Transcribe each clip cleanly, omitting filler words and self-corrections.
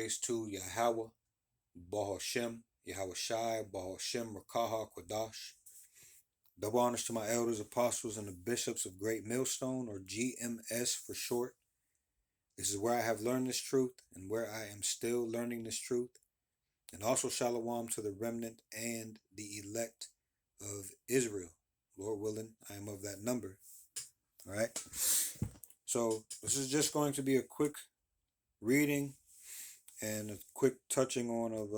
praise to Yahweh, Bahashem, Yahweh Shai, Bahashem, Rakaha, Kwadash. Double honors to my elders, apostles, and the bishops of Great Millstone, or GMS for short. This is where I have learned this truth and where I am still learning this truth. And also shalom to the remnant and the elect of Israel. Lord willing, I am of that number. All right. So this is just going to be a quick reading and a quick touching on of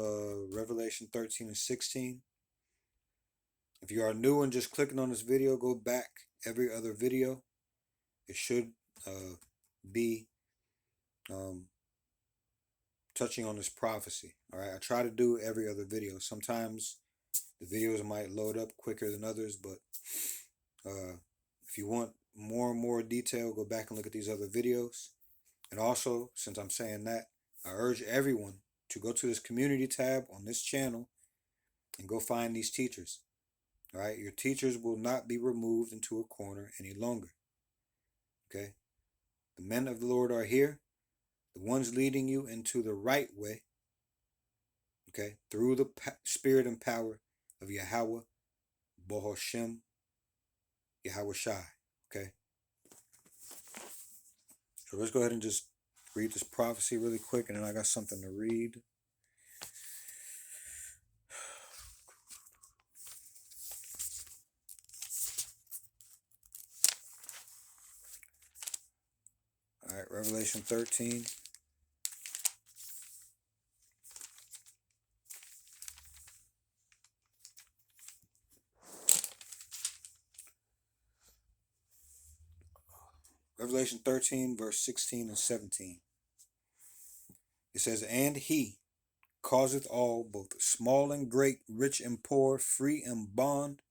Revelation 13 and 16. If you are new and just clicking on this video, go back every other video. It should be touching on this prophecy. All right, I try to do every other video. Sometimes the videos might load up quicker than others, but if you want more and more detail, go back and look at these other videos. And also, since I'm saying that, I urge everyone to go to this community tab on this channel and go find these teachers. All right, your teachers will not be removed into a corner any longer. Okay, the men of the Lord are here, the ones leading you into the right way. Okay, through the spirit and power of Yahweh, Bahashem, Yahweh Shai. Okay, so let's go ahead and just read this prophecy really quick, and then I got something to read. All right, Revelation 13. Revelation 13, verse 16 and 17. It says, "And he causeth all, both small and great, rich and poor, free and bond,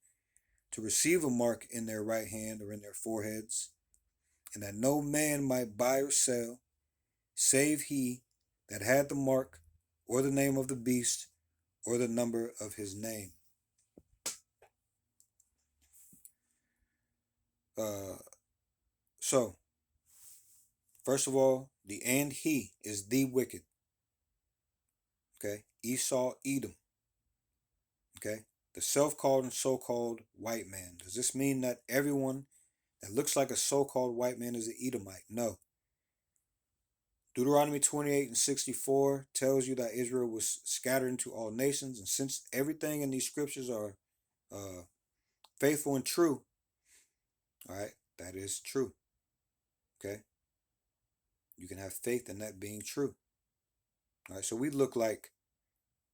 to receive a mark in their right hand or in their foreheads, and that no man might buy or sell, save he that had the mark, or the name of the beast, or the number of his name." So, first of all, the "and he" is the wicked. Okay, Esau, Edom. Okay, the self-called and so-called white man. Does this mean that everyone that looks like a so-called white man is an Edomite? No. Deuteronomy 28 and 64 tells you that Israel was scattered into all nations, and since everything in these scriptures are faithful and true, all right, that is true. Okay, you can have faith in that being true. All right, so we look like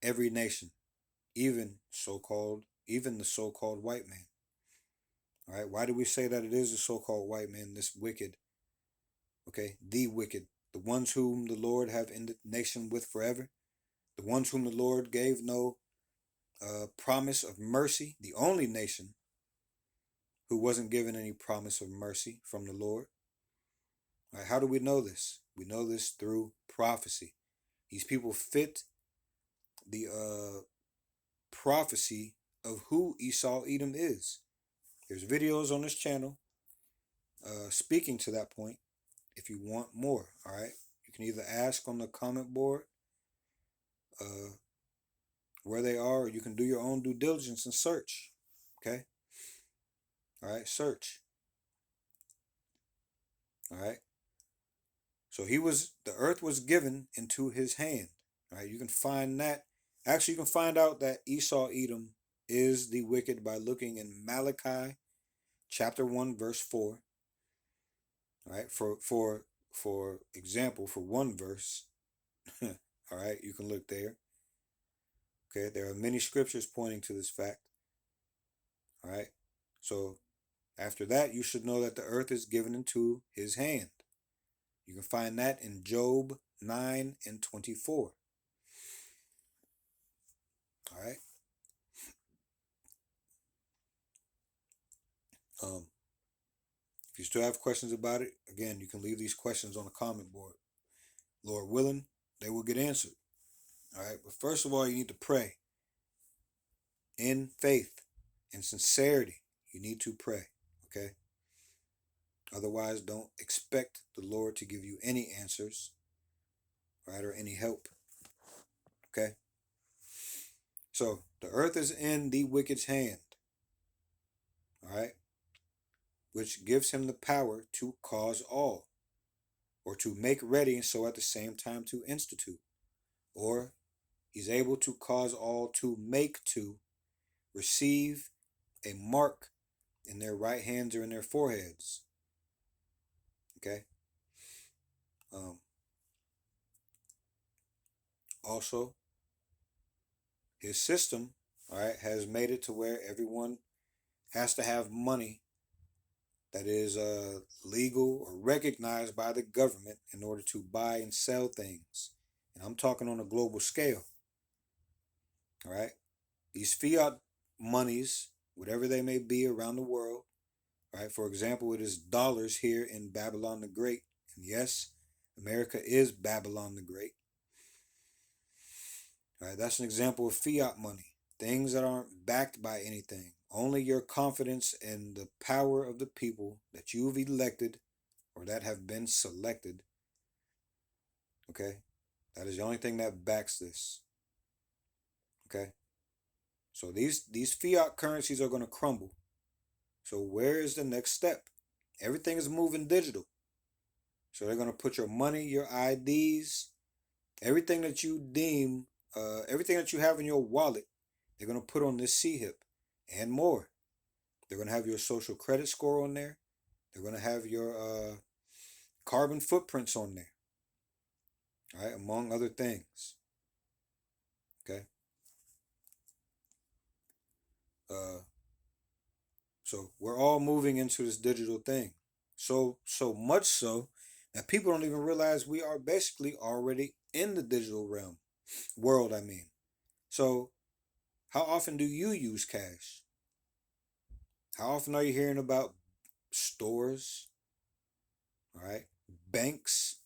every nation, even the so-called white man. All right, why do we say that it is the so-called white man, this wicked? Okay, the wicked, the ones whom the Lord have indignation with forever, the ones whom the Lord gave no promise of mercy, the only nation who wasn't given any promise of mercy from the Lord. All right, how do we know this? We know this through prophecy. These people fit the prophecy of who Esau, Edom is. There's videos on this channel speaking to that point if you want more. All right, you can either ask on the comment board where they are, or you can do your own due diligence and search. Okay, all right, search. All right, so the earth was given into his hand. All right, you can find that. Actually, you can find out that Esau, Edom is the wicked by looking in Malachi chapter 1 verse 4. All right, for example, for one verse, all right, you can look there. Okay, there are many scriptures pointing to this fact. All right, so after that, you should know that the earth is given into his hand. You can find that in Job 9 and 24. All right. If you still have questions about it, again, you can leave these questions on the comment board. Lord willing, they will get answered. All right, but first of all, you need to pray in faith and sincerity. You need to pray, okay? Otherwise, don't expect the Lord to give you any answers, right, or any help. Okay. So the earth is in the wicked's hand. All right. Which gives him the power to cause all, or to make ready, and so at the same time to institute, or he's able to cause all to make to receive a mark in their right hands or in their foreheads. Okay. Um, Also, his system, all right, has made it to where everyone has to have money that is legal or recognized by the government in order to buy and sell things. And I'm talking on a global scale. All right. These fiat monies, whatever they may be around the world, right? For example, it is dollars here in Babylon the Great. And yes, America is Babylon the Great. All right, that's an example of fiat money. Things that aren't backed by anything. Only your confidence in the power of the people that you've elected or that have been selected. Okay? That is the only thing that backs this. Okay? So these fiat currencies are going to crumble. So where is the next step? Everything is moving digital. So they're going to put your money, your IDs, everything that you deem, everything that you have in your wallet, they're going to put on this CHIP and more. They're going to have your social credit score on there. They're going to have your carbon footprints on there, all right, among other things. Okay. Uh, so we're all moving into this digital thing. So much so that people don't even realize we are basically already in the digital realm world. I mean, so how often do you use cash? How often are you hearing about stores, all right, banks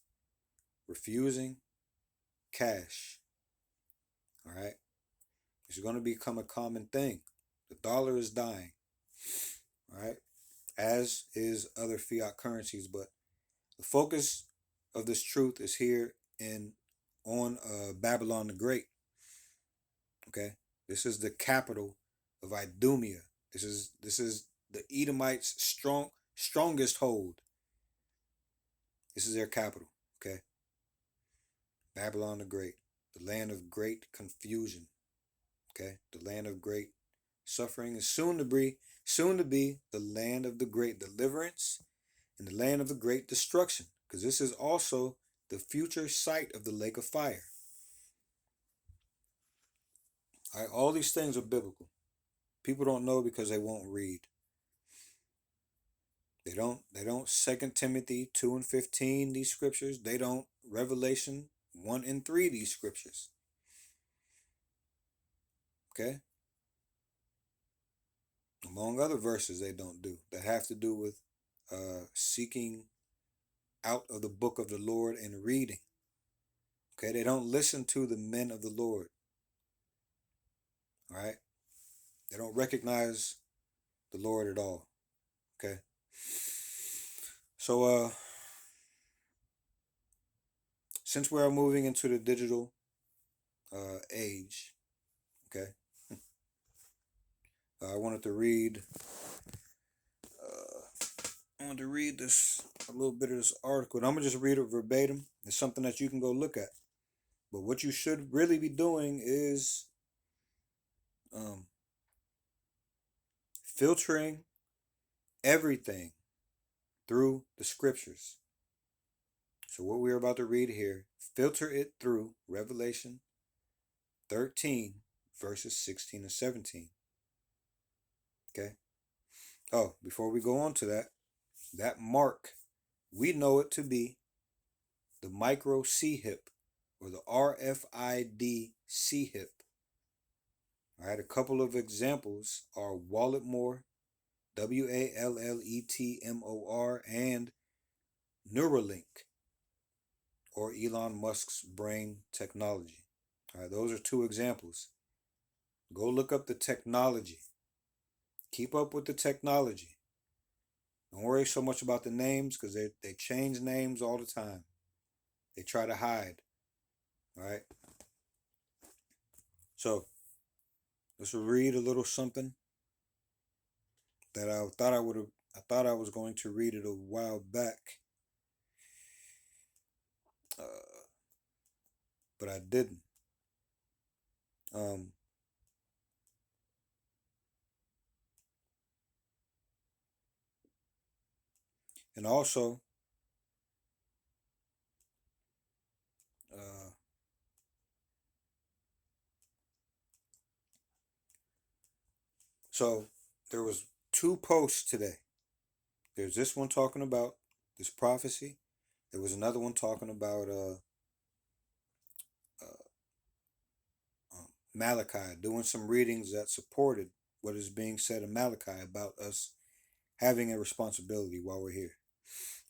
refusing cash? All right. It's going to become a common thing. The dollar is dying. All right. As is other fiat currencies. But the focus of this truth is here in on Babylon the Great. Okay. This is the capital of Idumea. This is the Edomites' strongest hold. This is their capital. Okay. Babylon the Great. The land of great confusion. Okay. The land of great suffering is soon to be the land of the great deliverance and the land of the great destruction, because this is also the future site of the lake of fire. All right, all these things are biblical. People don't know because they won't read. They don't 2 Timothy 2 and 15 these scriptures. They don't Revelation 1 and 3 these scriptures. Okay? Among other verses they don't do that have to do with seeking out of the book of the Lord and reading. Okay, they don't listen to the men of the Lord. All right, they don't recognize the Lord at all. Okay, so since we are moving into the digital age, okay, I wanted to read. I wanted to read this a little bit of this article, and I'm gonna just read it verbatim. It's something that you can go look at. But what you should really be doing is um, filtering everything through the scriptures. So what we're about to read here, filter it through Revelation 13, verses 16 and 17. Okay. Oh, before we go on to that mark, we know it to be the micro CHIP or the RFID CHIP. All right, a couple of examples are Walletmore, WALLETMOR, and Neuralink, or Elon Musk's brain technology. All right, those are two examples. Go look up the technology. Keep up with the technology. Don't worry so much about the names because they change names all the time. They try to hide. All right. So let's read a little something that I thought I would have. I thought I was going to read it a while back, uh, but I didn't. Um, and also, uh, so there was two posts today. There's this one talking about this prophecy. There was another one talking about uh, Malachi, doing some readings that supported what is being said in Malachi about us having a responsibility while we're here.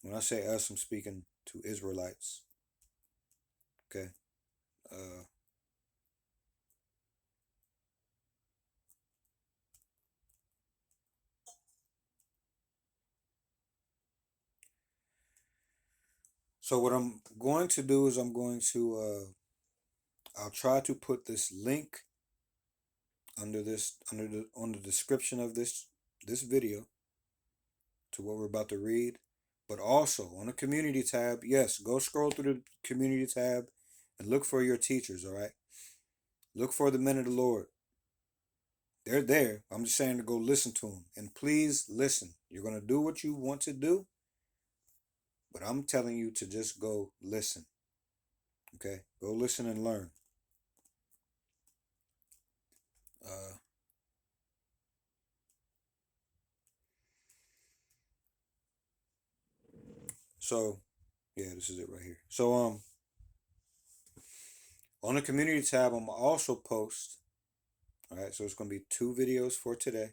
When I say us, I'm speaking to Israelites. Okay. Uh, so what I'm going to do is I'll try to put this link under the on the description of this video to what we're about to read. But also on the community tab, yes, go scroll through the community tab and look for your teachers, all right? Look for the men of the Lord. They're there. I'm just saying to go listen to them. And please listen. You're going to do what you want to do, but I'm telling you to just go listen. Okay? Go listen and learn. Uh, so, yeah, this is it right here. So, on the community tab, I'm also post. All right, so it's going to be two videos for today,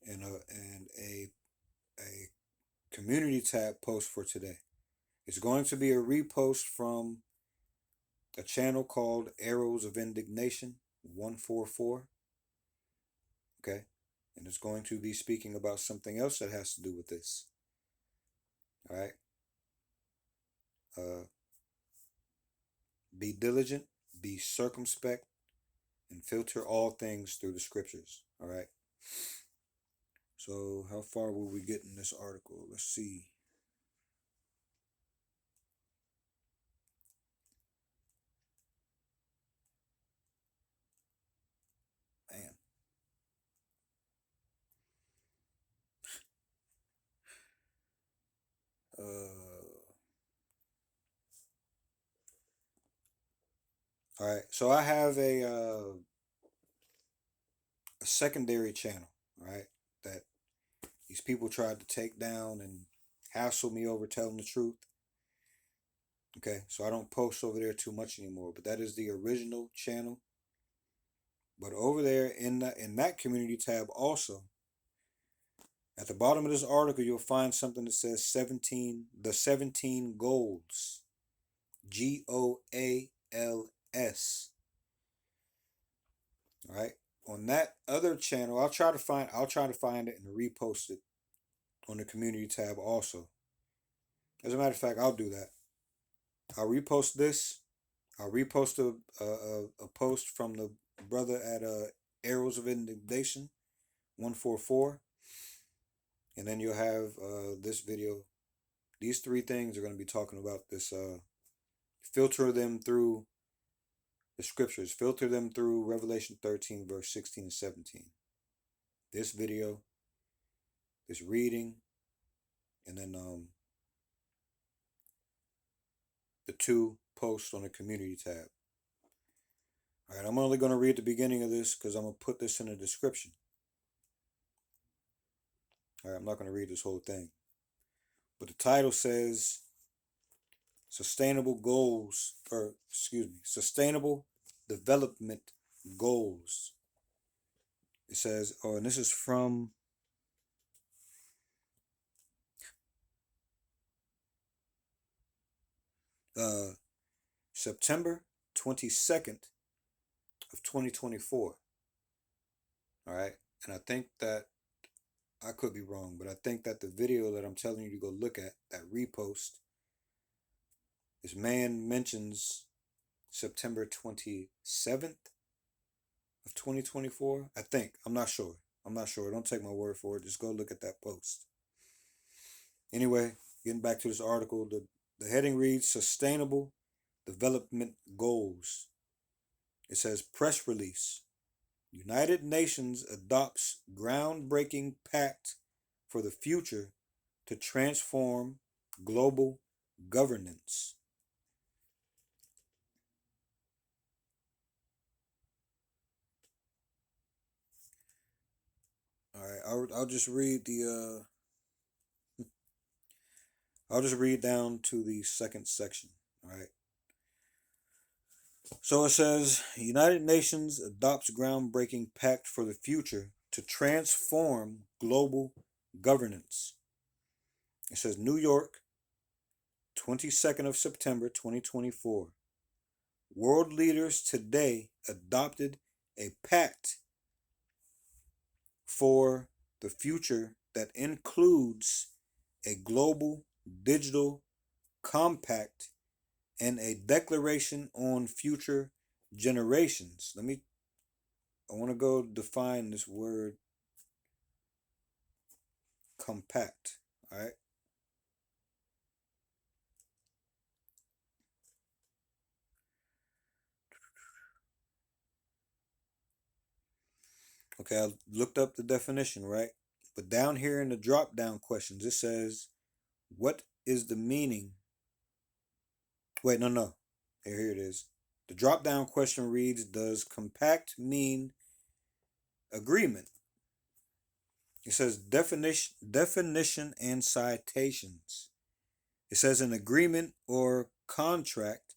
and a community tab post for today. It's going to be a repost from a channel called Arrows of Indignation 144. Okay, and it's going to be speaking about something else that has to do with this. All right, uh, be diligent, be circumspect, and filter all things through the scriptures. All right. So, how far will we get in this article? Let's see. Man. All right. So I have a secondary channel. All right, that these people tried to take down and hassle me over telling the truth. Okay, so I don't post over there too much anymore, but that is the original channel. But over there in that community tab also, at the bottom of this article, you'll find something that says 17 goals. GOALS. All right. On that other channel, I'll try to find it and repost it on the community tab also. As a matter of fact, I'll do that. I'll repost this. I'll repost a post from the brother at Arrows of Indignation 144, and then you'll have this video. These three things are going to be talking about this. Filter them through the scriptures. Filter them through Revelation 13, verse 16 and 17. This video, this reading, and then the two posts on the community tab. All right, I'm only going to read the beginning of this because I'm going to put this in the description. All right, I'm not going to read this whole thing. But the title says Sustainable Goals, or excuse me, Sustainable Development Goals. It says, oh, and this is from September 22nd of 2024. All right, and I think that I could be wrong, but I think that the video that I'm telling you to go look at, that repost, this man mentions September 27th of 2024. I think. I'm not sure. I'm not sure. Don't take my word for it. Just go look at that post. Anyway, getting back to this article, the heading reads Sustainable Development Goals. It says press release. United Nations adopts groundbreaking pact for the future to transform global governance. All right, I'll just read the I'll just read down to the second section. All right. So it says United Nations adopts groundbreaking pact for the future to transform global governance. It says New York, 22nd of September 2024. World leaders today adopted a pact for the future that includes a global digital compact and a declaration on future generations. I want to go define this word compact. All right. Okay, I looked up the definition, right? But down here in the drop down questions, it says, what is the meaning? Wait, no. Here it is. The drop down question reads, does compact mean agreement? It says definition and citations. It says an agreement or contract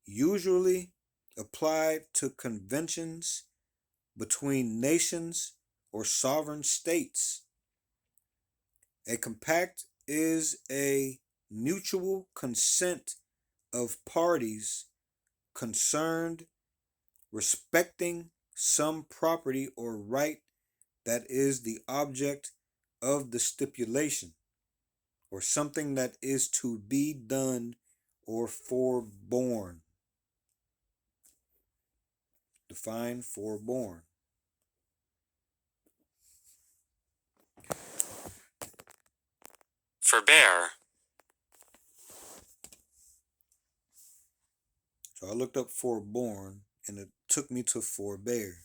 usually applied to conventions between nations or sovereign states. A compact is a mutual consent of parties concerned respecting some property or right that is the object of the stipulation, or something that is to be done or forborne. Define forborne. Forbear. So I looked up forborne and it took me to forbear.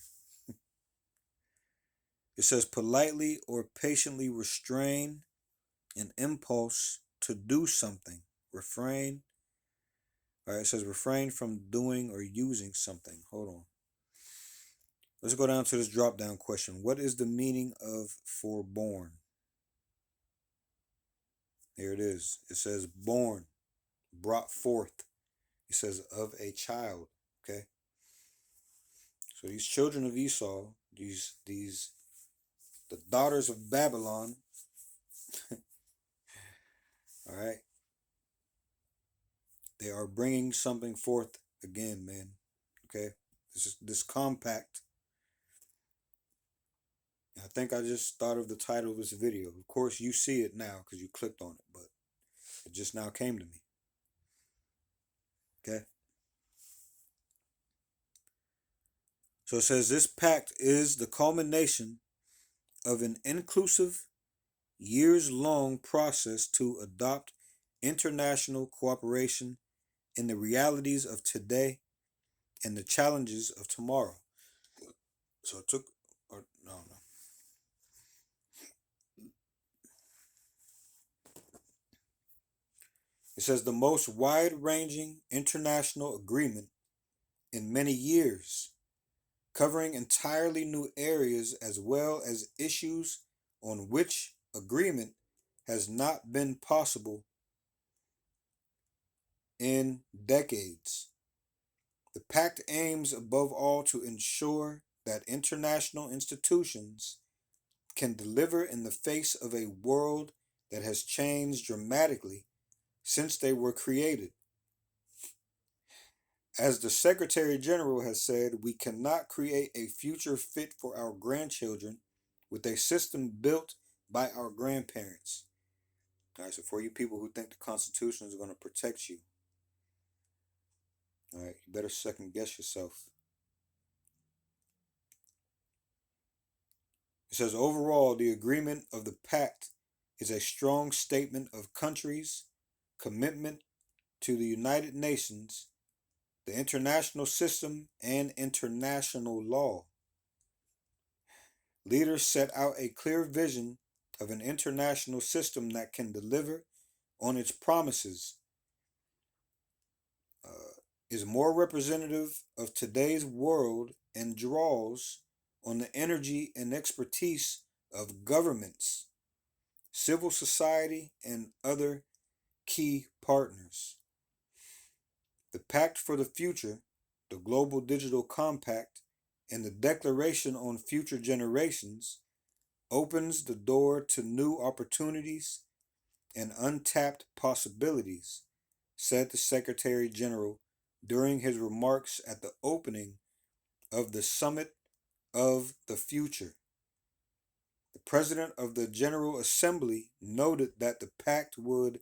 It says politely or patiently restrain an impulse to do something. Refrain. All right, it says refrain from doing or using something. Hold on. Let's go down to this drop down question. What is the meaning of forborn? Here it is. It says born, brought forth. It says of a child. Okay. So these children of Esau, the daughters of Babylon, all right, they are bringing something forth again, man. Okay, this compact. I think I just thought of the title of this video. Of course, you see it now because you clicked on it, but it just now came to me. Okay. So it says this pact is the culmination of an inclusive, years-long process to adopt international cooperation in the realities of today and the challenges of tomorrow. So it took, or no. It says the most wide-ranging international agreement in many years, covering entirely new areas as well as issues on which agreement has not been possible in decades. The pact aims above all to ensure that international institutions can deliver in the face of a world that has changed dramatically since they were created. As the Secretary General has said, we cannot create a future fit for our grandchildren with a system built by our grandparents. All right, so for you people who think the Constitution is going to protect you, all right, you better second guess yourself. It says overall, the agreement of the pact is a strong statement of countries' commitment to the United Nations, the international system, and international law. Leaders set out a clear vision of an international system that can deliver on its promises, is more representative of today's world, and draws on the energy and expertise of governments, civil society, and other key partners. The Pact for the Future, the Global Digital Compact, and the Declaration on Future Generations opens the door to new opportunities and untapped possibilities, said the Secretary General during his remarks at the opening of the Summit of the Future. The President of the General Assembly noted that the pact would,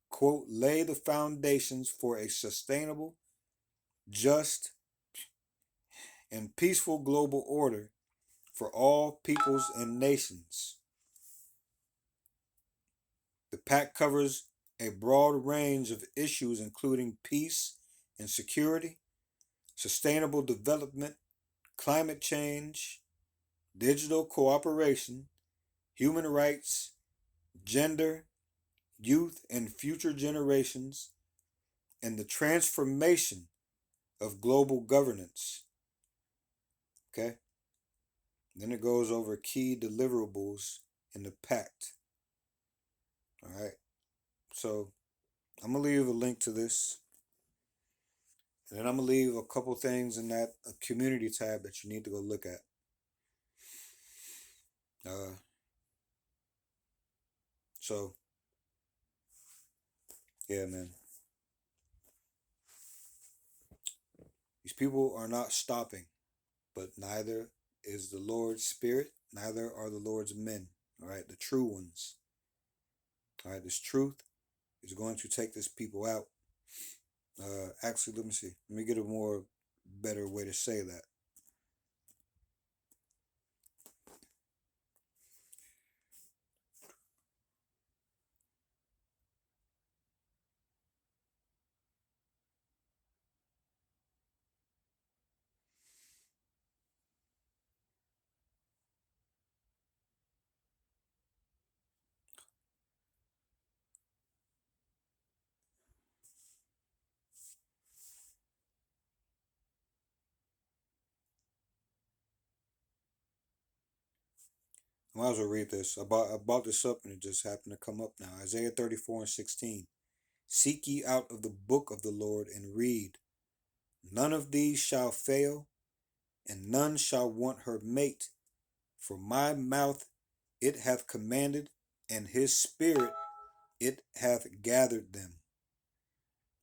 quote, lay the foundations for a sustainable, just, and peaceful global order for all peoples and nations. The pact covers a broad range of issues, including peace and security, sustainable development, climate change, digital cooperation, human rights, gender, youth and future generations, and the transformation of global governance. Okay? Then it goes over key deliverables in the pact. All right. So I'm going to leave a link to this. And then I'm going to leave a couple things in that community tab that you need to go look at. So, yeah, man. These people are not stopping, but neither is the Lord's Spirit, neither are the Lord's men. All right, the true ones. All right, this truth is going to take this people out. Actually, let me see. Let me get a more better way to say that. I might as well read this. I brought this up and it just happened to come up now. Isaiah 34:16. Seek ye out of the book of the Lord and read. None of these shall fail, and none shall want her mate. For my mouth it hath commanded, and his spirit it hath gathered them.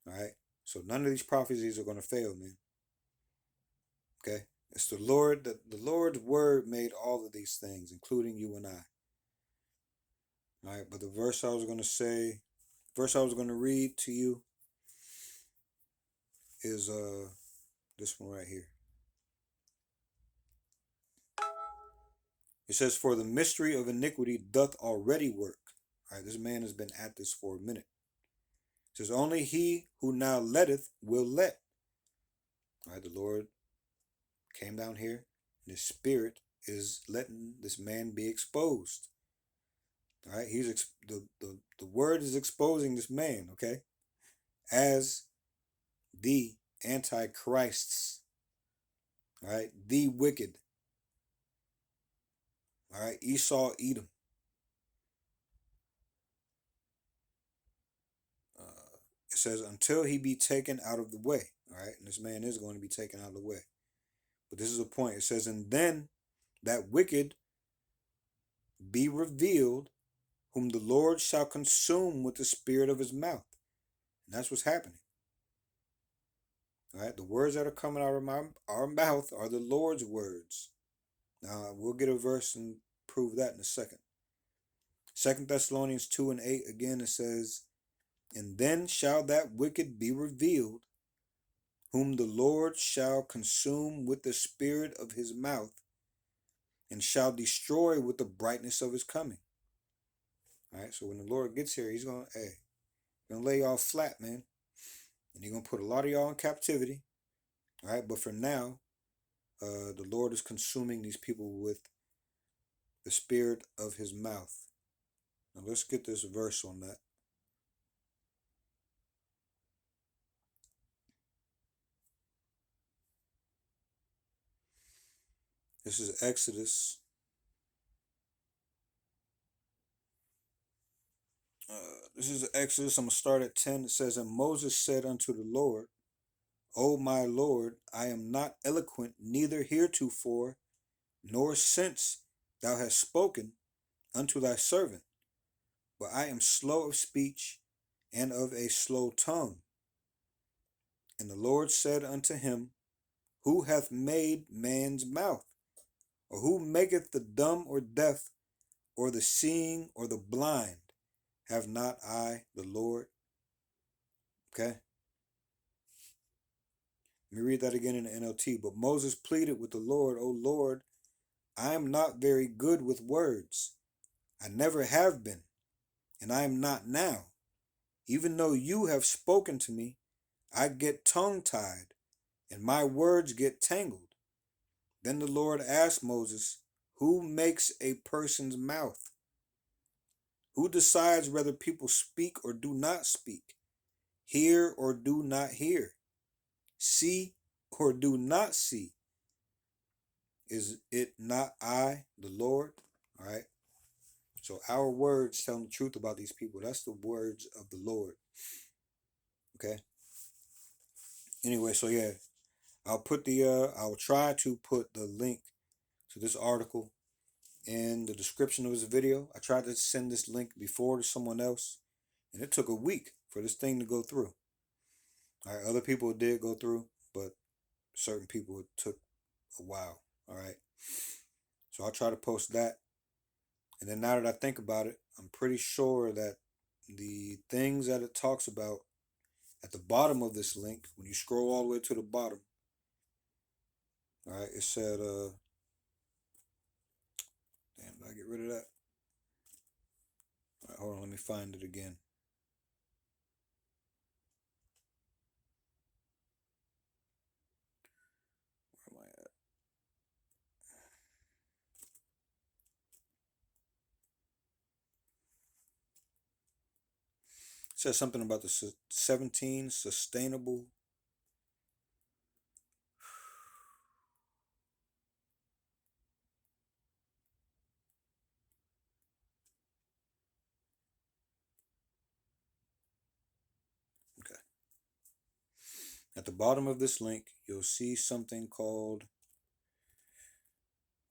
All right. So none of these prophecies are going to fail, man. Okay. It's the Lord, the Lord's word made all of these things, including you and I. All right. But the verse I was going to read to you is this one right here. It says, "For the mystery of iniquity doth already work." All right. This man has been at this for a minute. It says, "Only he who now letteth will let." All right. The Lord came down here, and his spirit is letting this man be exposed. All right, the word is exposing this man, okay, as the antichrists. All right, the wicked. All right, Esau, Edom. It says until he be taken out of the way. All right, and this man is going to be taken out of the way. But this is a point. It says, and then that wicked be revealed, whom the Lord shall consume with the spirit of his mouth. And that's what's happening. All right, the words that are coming out of our mouth are the Lord's words. Now, we'll get a verse and prove that in a second. 2 Thessalonians 2:8, again, it says, and then shall that wicked be revealed, whom the Lord shall consume with the spirit of his mouth, and shall destroy with the brightness of his coming. All right, so when the Lord gets here, he's gonna lay y'all flat, man, and he's gonna put a lot of y'all in captivity. All right, but for now, the Lord is consuming these people with the spirit of his mouth. Now let's get this verse on that. This is Exodus. This is Exodus. I'm going to start at 10. It says, And Moses said unto the Lord, O my Lord, I am not eloquent, neither heretofore, nor since thou hast spoken unto thy servant, but I am slow of speech and of a slow tongue. And the Lord said unto him, Who hath made man's mouth? Or who maketh the dumb or deaf, or the seeing or the blind? Have not I the Lord? Okay. Let me read that again in the NLT. But Moses pleaded with the Lord, O Lord, I am not very good with words. I never have been, and I am not now. Even though you have spoken to me, I get tongue-tied, and my words get tangled. Then the Lord asked Moses, Who makes a person's mouth? Who decides whether people speak or do not speak, hear or do not hear, see or do not see? Is it not I, the Lord? All right. So our words telling the truth about these people. That's the words of the Lord. Okay. Anyway, so yeah, I'll try to put the link to this article in the description of this video. I tried to send this link before to someone else, and it took a week for this thing to go through. All right, other people did go through, but certain people it took a while. All right. So I'll try to post that. And then now that I think about it, I'm pretty sure that the things that it talks about at the bottom of this link, when you scroll all the way to the bottom, all right, it said, damn, did I get rid of that? All right, hold on, let me find it again. Where am I at? It says something about the 17 sustainable. Okay. At the bottom of this link, you'll see something called,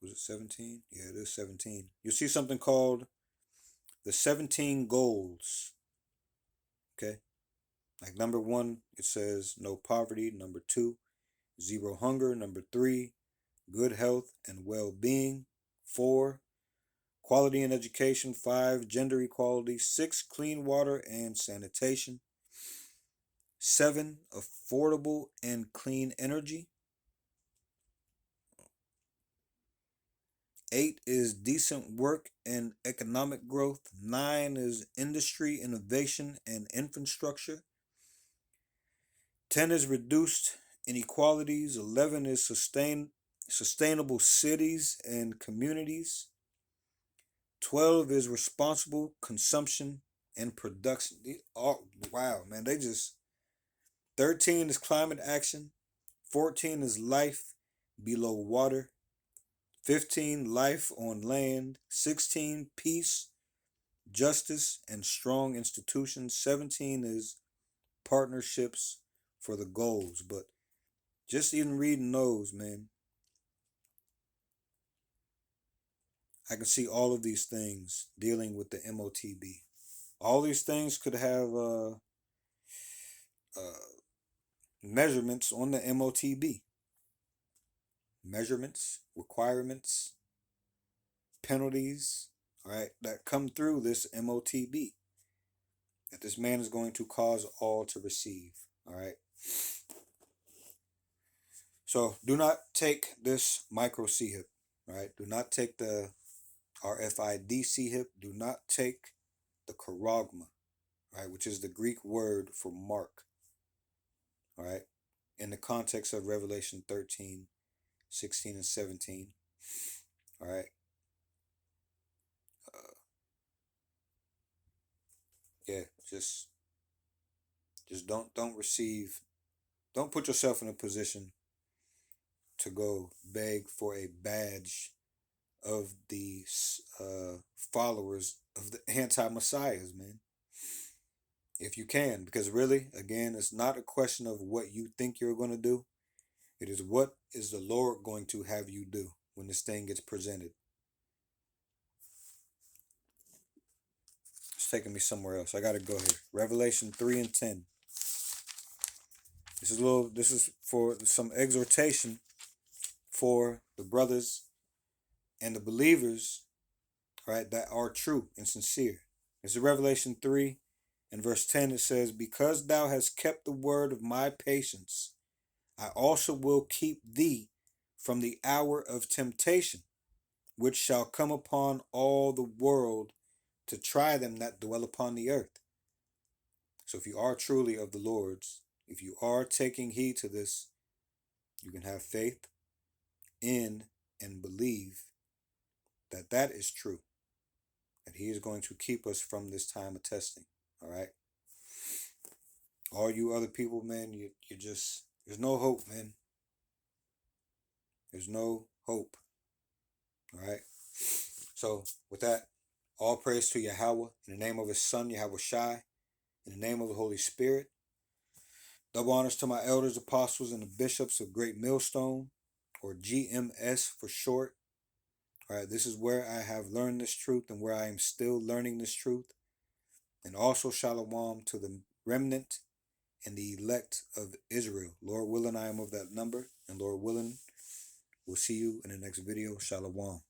was it 17? Yeah, it is 17. You'll see something called the 17 goals. Okay. Like number 1, it says no poverty. Number 2, 0 hunger. Number 3, good health and well-being. 4, quality in education. 5, gender equality. 6, clean water and sanitation. 7, affordable and clean energy. 8 is decent work and economic growth. 9 is industry, innovation, and infrastructure. 10 is reduced inequalities. 11 is sustainable cities and communities. 12 is responsible consumption and production. Oh, wow, man. 13 is climate action. 14 is life below water. 15, life on land. 16, peace, justice, and strong institutions. 17 is partnerships for the goals. But just even reading those, man, I can see all of these things dealing with the MOTB. All these things could have measurements on the MOTB. Measurements, requirements, penalties, all right, that come through this MOTB that this man is going to cause all to receive. All right. So do not take this micro C-hip. right? Do not take the RFID hip. Do not take the charagma, right, which is the Greek word for mark, all right, in the context of Revelation 13, 16, and 17, all right. Uh, yeah, just don't receive, don't put yourself in a position to go beg for a badge of the followers of the anti-messiahs, man. If you can, because really, again, it's not a question of what you think you're going to do. It is what is the Lord going to have you do when this thing gets presented. It's taking me somewhere else. I got to go here. Revelation 3 and 10. This is for some exhortation for the brothers and the believers, right, that are true and sincere. It's in Revelation 3 and verse 10. It says, "Because thou hast kept the word of my patience, I also will keep thee from the hour of temptation, which shall come upon all the world to try them that dwell upon the earth." So if you are truly of the Lord's, if you are taking heed to this, you can have faith in and believe that that is true, that he is going to keep us from this time of testing. All right. All you other people, man, you just, there's no hope, man. There's no hope. All right. So with that, all praise to Yahweh in the name of his son, Yahweh Shai, in the name of the Holy Spirit. Double honors to my elders, apostles, and the bishops of Great Millstone, or GMS for short. All right, this is where I have learned this truth and where I am still learning this truth. And also shalom to the remnant and the elect of Israel. Lord willing, I am of that number. And Lord willing, we'll see you in the next video. Shalom.